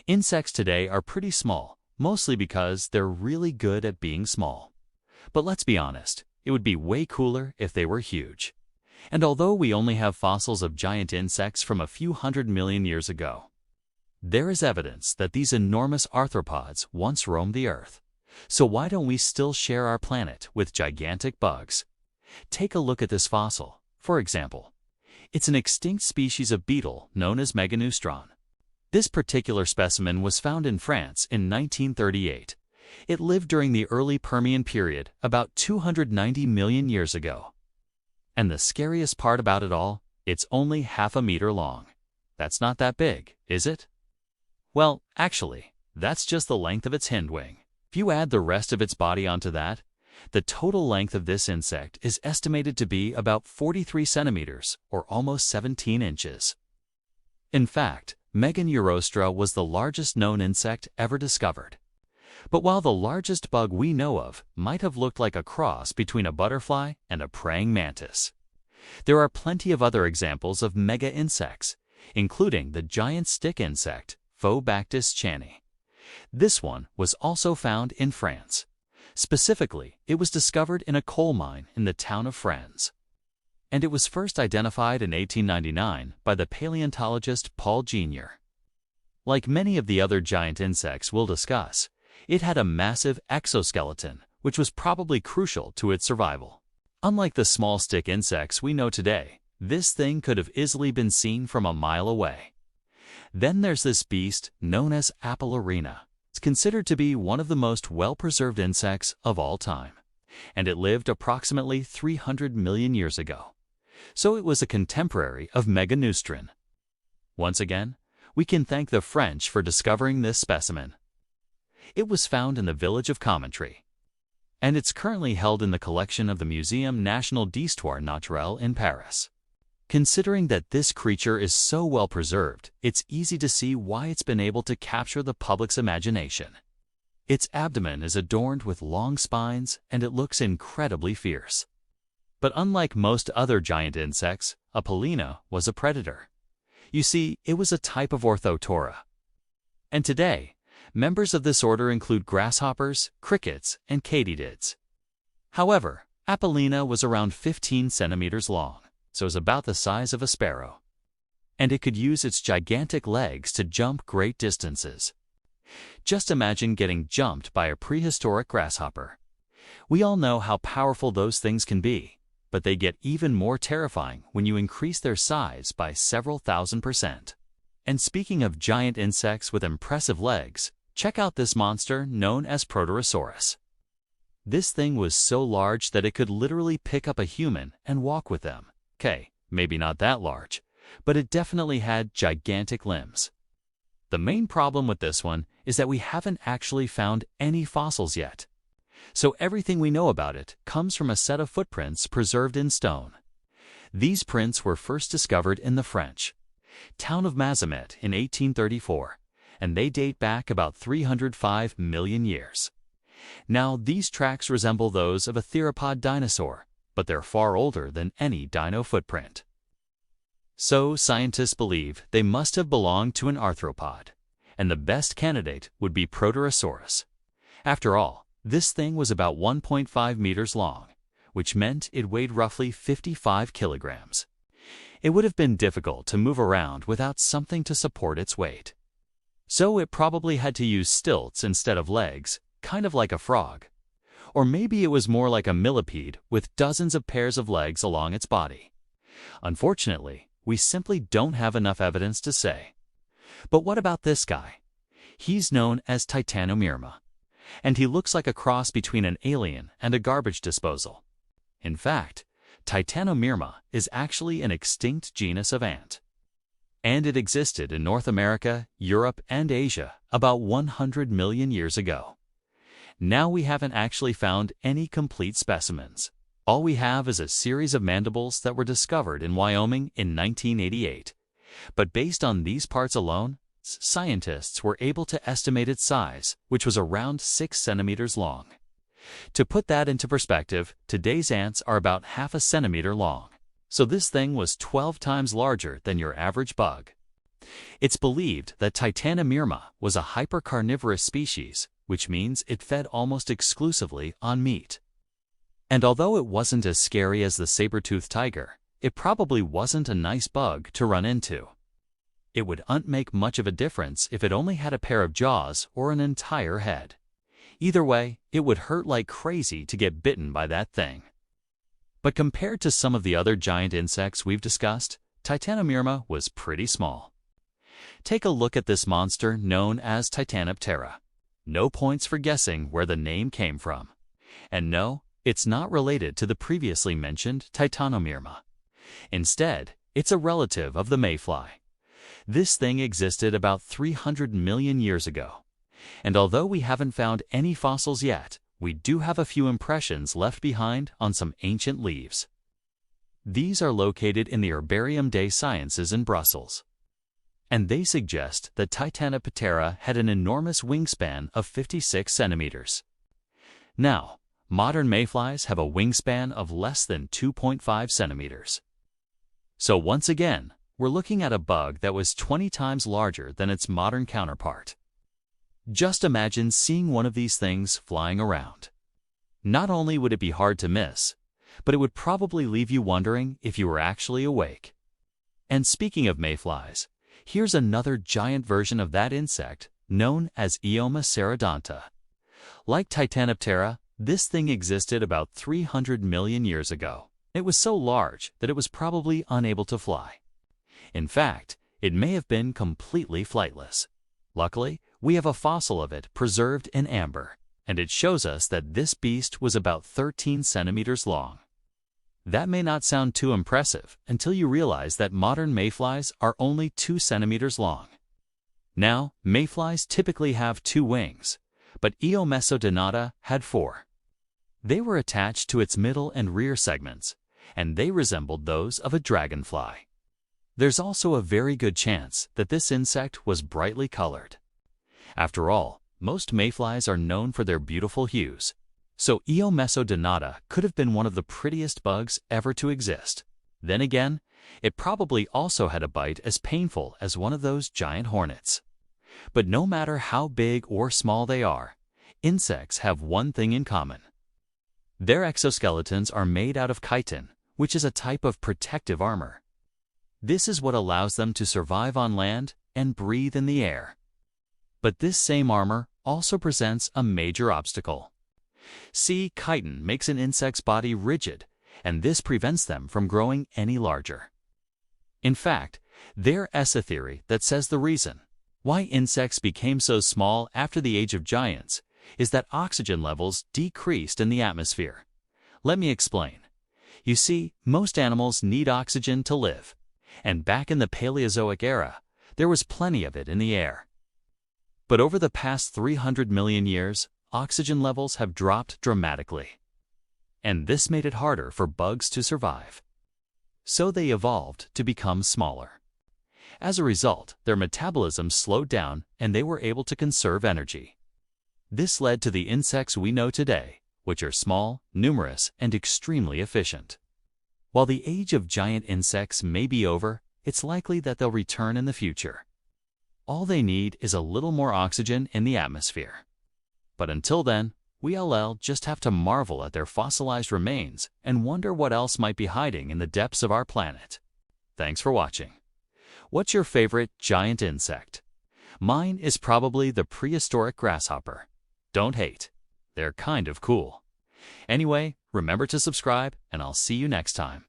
Insects today are pretty small, mostly because they're really good at being small. But let's be honest, it would be way cooler if they were huge. And although we only have fossils of giant insects from a few 100 million years ago, there is evidence that these enormous arthropods once roamed the Earth. So why don't we still share our planet with gigantic bugs? Take a look at this fossil, for example. It's an extinct species of beetle known as Meganustron. This particular specimen was found in France in 1938. It lived during the early Permian period, about 290 million years ago. And the scariest part about it all, it's only half a meter long. That's not that big, is it? Well, actually, that's just the length of its hindwing. If you add the rest of its body onto that, the total length of this insect is estimated to be about 43 centimeters, or almost 17 inches. In fact, Meganurostra was the largest known insect ever discovered. But while the largest bug we know of might have looked like a cross between a butterfly and a praying mantis, there are plenty of other examples of mega insects, including the giant stick insect, Phobactis chani. This one was also found in France. Specifically, it was discovered in a coal mine in the town of Frens. And it was first identified in 1899 by the paleontologist Paul Jr. Like many of the other giant insects we'll discuss, it had a massive exoskeleton, which was probably crucial to its survival. Unlike the small stick insects we know today, this thing could have easily been seen from a mile away. Then there's this beast known as Apelorina. It's considered to be one of the most well-preserved insects of all time, and it lived approximately 300 million years ago. So it was a contemporary of Meganustron. Once again, we can thank the French for discovering this specimen. It was found in the village of Commentry, and it's currently held in the collection of the Muséum National d'Histoire Naturelle in Paris. Considering that this creature is so well preserved, it's easy to see why it's been able to capture the public's imagination. Its abdomen is adorned with long spines, and it looks incredibly fierce. But unlike most other giant insects, a Pelina was a predator. You see, it was a type of Orthotora. And today, members of this order include grasshoppers, crickets, and katydids. However, Apelina was around 15 centimeters long, so it's about the size of a sparrow. And it could use its gigantic legs to jump great distances. Just imagine getting jumped by a prehistoric grasshopper. We all know how powerful those things can be, but they get even more terrifying when you increase their size by several thousand%. And speaking of giant insects with impressive legs, check out this monster known as Proterosaurus. This thing was so large that it could literally pick up a human and walk with them. Okay, maybe not that large, but it definitely had gigantic limbs. The main problem with this one is that we haven't actually found any fossils yet. So everything we know about it comes from a set of footprints preserved in stone. These prints were first discovered in the French town of Mazamet in 1834, and they date back about 305 million years. Now, these tracks resemble those of a theropod dinosaur, but they're far older than any dino footprint. So scientists believe they must have belonged to an arthropod, and the best candidate would be Proterosaurus. After all, this thing was about 1.5 meters long, which meant it weighed roughly 55 kilograms. It would have been difficult to move around without something to support its weight. So it probably had to use stilts instead of legs, kind of like a frog. Or maybe it was more like a millipede with dozens of pairs of legs along its body. Unfortunately, we simply don't have enough evidence to say. But what about this guy? He's known as Titanomma, and he looks like a cross between an alien and a garbage disposal. In fact, Titanomma is actually an extinct genus of ant. And it existed in North America, Europe, and Asia about 100 million years ago. Now we haven't actually found any complete specimens. All we have is a series of mandibles that were discovered in Wyoming in 1988. But based on these parts alone, scientists were able to estimate its size, which was around 6 centimeters long. To put that into perspective, today's ants are about ½ centimeter long. So this thing was 12 times larger than your average bug. It's believed that Titanomma was a hypercarnivorous species, which means it fed almost exclusively on meat. And although it wasn't as scary as the saber-toothed tiger, it probably wasn't a nice bug to run into. It wouldn't make much of a difference if it only had a pair of jaws or an entire head. Either way, it would hurt like crazy to get bitten by that thing. But compared to some of the other giant insects we've discussed, Titanomma was pretty small. Take a look at this monster known as Titanomma. No points for guessing where the name came from. And no, it's not related to the previously mentioned Titanomma. Instead, it's a relative of the mayfly. This thing existed about 300 million years ago. And although we haven't found any fossils yet, we do have a few impressions left behind on some ancient leaves. These are located in the Herbarium des Sciences in Brussels. And they suggest that Titanomma had an enormous wingspan of 56 centimeters. Now, modern mayflies have a wingspan of less than 2.5 centimeters. So once again, we're looking at a bug that was 20 times larger than its modern counterpart. Just imagine seeing one of these things flying around. Not only would it be hard to miss, but it would probably leave you wondering if you were actually awake. And speaking of mayflies, here's another giant version of that insect known as Eoma cerodonta. Like Titanomma, this thing existed about 300 million years ago. It was so large that it was probably unable to fly. In fact, it may have been completely flightless. Luckily, we have a fossil of it preserved in amber, and it shows us that this beast was about 13 centimeters long. That may not sound too impressive until you realize that modern mayflies are only 2 centimeters long. Now, mayflies typically have 2 wings, but Eoma cerodonta had 4. They were attached to its middle and rear segments, and they resembled those of a dragonfly. There's also a very good chance that this insect was brightly colored. After all, most mayflies are known for their beautiful hues, so Eoma cerodonta could have been one of the prettiest bugs ever to exist. Then again, it probably also had a bite as painful as one of those giant hornets. But no matter how big or small they are, insects have one thing in common. Their exoskeletons are made out of chitin, which is a type of protective armor. This is what allows them to survive on land and breathe in the air. But this same armor also presents a major obstacle. See, chitin makes an insect's body rigid, and this prevents them from growing any larger. In fact, there's a theory that says the reason why insects became so small after the age of giants is that oxygen levels decreased in the atmosphere. Let me explain. You see, most animals need oxygen to live, and back in the Paleozoic Era, there was plenty of it in the air. But over the past 300 million years, oxygen levels have dropped dramatically. And this made it harder for bugs to survive. So they evolved to become smaller. As a result, their metabolism slowed down and they were able to conserve energy. This led to the insects we know today, which are small, numerous, and extremely efficient. While the age of giant insects may be over, it's likely that they'll return in the future. All they need is a little more oxygen in the atmosphere. But until then, we'll just have to marvel at their fossilized remains and wonder what else might be hiding in the depths of our planet. Thanks for watching. What's your favorite giant insect? Mine is probably the prehistoric grasshopper. Don't hate. They're kind of cool. Anyway, remember to subscribe, and I'll see you next time.